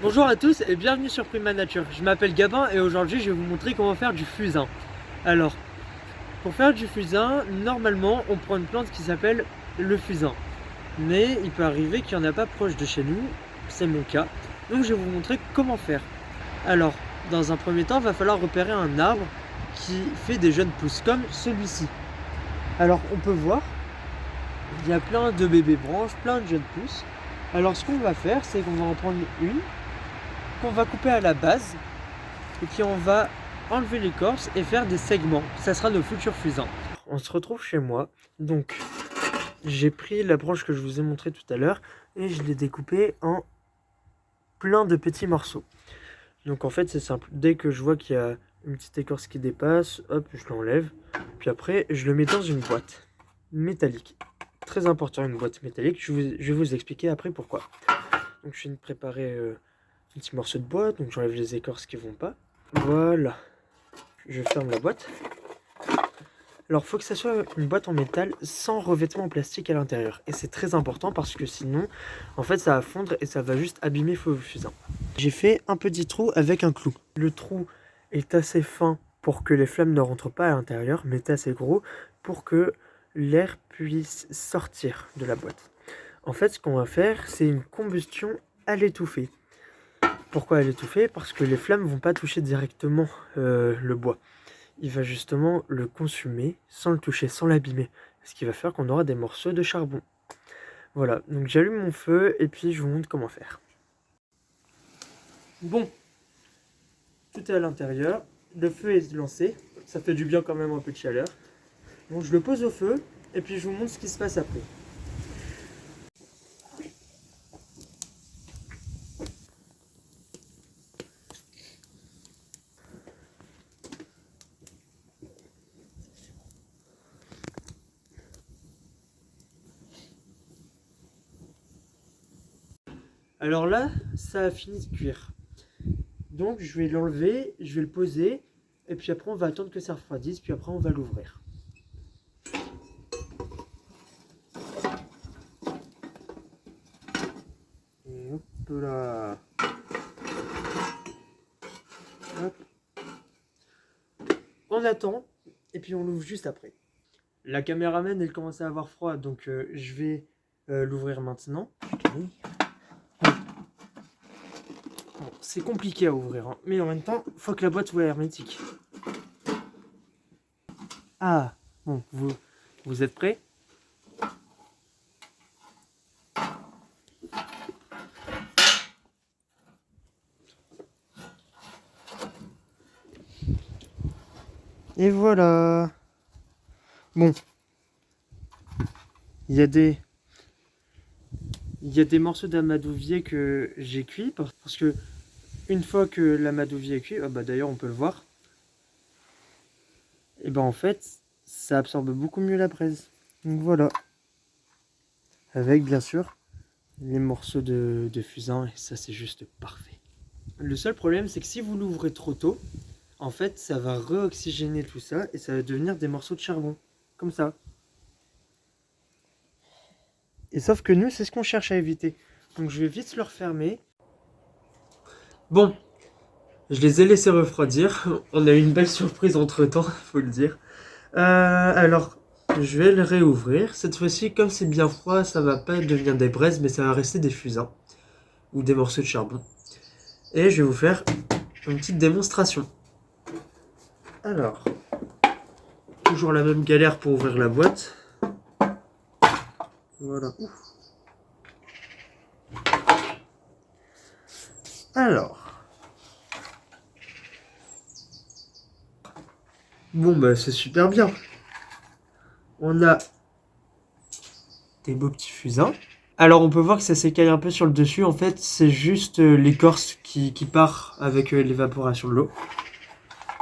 Bonjour à tous et bienvenue sur Prima Nature. Je m'appelle Gabin et aujourd'hui je vais vous montrer comment faire du fusain. Alors, pour faire du fusain, normalement on prend une plante qui s'appelle le fusain. Mais il peut arriver qu'il n'y en a pas proche de chez nous, c'est mon cas. Donc je vais vous montrer comment faire. Alors, dans un premier temps, il va falloir repérer un arbre qui fait des jeunes pousses, comme celui-ci. Alors on peut voir, il y a plein de bébés branches, plein de jeunes pousses. Alors ce qu'on va faire, c'est qu'on va en prendre une, qu'on va couper à la base, et puis on va enlever l'écorce et faire des segments. Ça sera nos futurs fusains. On se retrouve chez moi. Donc j'ai pris la branche que je vous ai montré tout à l'heure et je l'ai découpée en plein de petits morceaux. Donc en fait c'est simple. Dès que je vois qu'il y a une petite écorce qui dépasse, hop, je l'enlève. Puis après je le mets dans une boîte métallique. Très important, une boîte métallique. Je vais vous expliquer après pourquoi. Donc je viens de préparer un petit morceau de boîte. Donc j'enlève les écorces qui vont pas. Voilà. Je ferme la boîte. Alors, il faut que ça soit une boîte en métal sans revêtement en plastique à l'intérieur. Et c'est très important parce que sinon, en fait, ça va fondre et ça va juste abîmer vos fusains. J'ai fait un petit trou avec un clou. Le trou est assez fin pour que les flammes ne rentrent pas à l'intérieur, mais est assez gros pour que l'air puisse sortir de la boîte. En fait, ce qu'on va faire, c'est une combustion à l'étouffée. Pourquoi à l'étouffer? Parce que les flammes ne vont pas toucher directement le bois. Il va justement le consumer sans le toucher, sans l'abîmer. Ce qui va faire qu'on aura des morceaux de charbon. Voilà, donc j'allume mon feu et puis je vous montre comment faire. Bon, tout est à l'intérieur. Le feu est lancé. Ça fait du bien quand même un peu de chaleur. Donc je le pose au feu et puis je vous montre ce qui se passe après. Alors là, ça a fini de cuire. Donc je vais l'enlever, je vais le poser, et puis après on va attendre que ça refroidisse, puis après on va l'ouvrir. Et hop là. Hop. On attend, et puis on l'ouvre juste après. La caméraman, elle commence à avoir froid, donc je vais l'ouvrir maintenant. Bon, c'est compliqué à ouvrir, hein, mais en même temps, il faut que la boîte soit hermétique. Ah, bon, vous êtes prêts? Et voilà. Bon, il y a des morceaux d'amadouvier que j'ai cuits parce que une fois que l'amadouvier est cuit, oh bah d'ailleurs on peut le voir, et ben en fait ça absorbe beaucoup mieux la braise. Donc voilà, avec bien sûr les morceaux de fusain et ça c'est juste parfait. Le seul problème c'est que si vous l'ouvrez trop tôt, en fait ça va re-oxygéner tout ça et ça va devenir des morceaux de charbon, comme ça. Et sauf que nous c'est ce qu'on cherche à éviter. Donc je vais vite le refermer. Bon, je les ai laissés refroidir. On a eu une belle surprise entre temps, faut le dire. Alors, je vais le réouvrir. Cette fois-ci, comme c'est bien froid, ça va pas devenir des braises, mais ça va rester des fusains ou des morceaux de charbon. Et je vais vous faire une petite démonstration. Alors, toujours la même galère pour ouvrir la boîte. Voilà. Alors. Bon, bah, c'est super bien. On a des beaux petits fusains. Alors, on peut voir que ça s'écaille un peu sur le dessus. En fait, c'est juste l'écorce qui part avec l'évaporation de l'eau.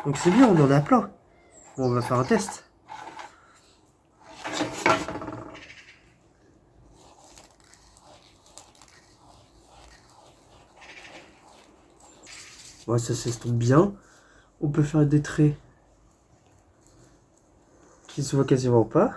Donc, c'est bien, on en a plein. Bon, on va faire un test. Ouais, ça s'estompe bien. On peut faire des traits qui se voient quasiment pas.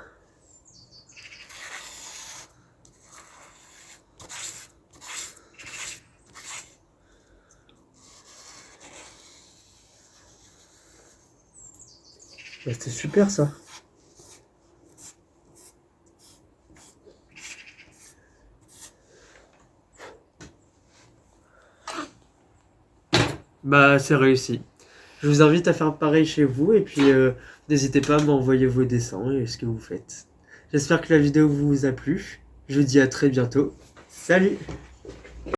Bah, c'était super ça. Bah, c'est réussi. Je vous invite à faire pareil chez vous et puis n'hésitez pas à m'envoyer vos dessins et ce que vous faites. J'espère que la vidéo vous a plu. Je vous dis à très bientôt. Salut!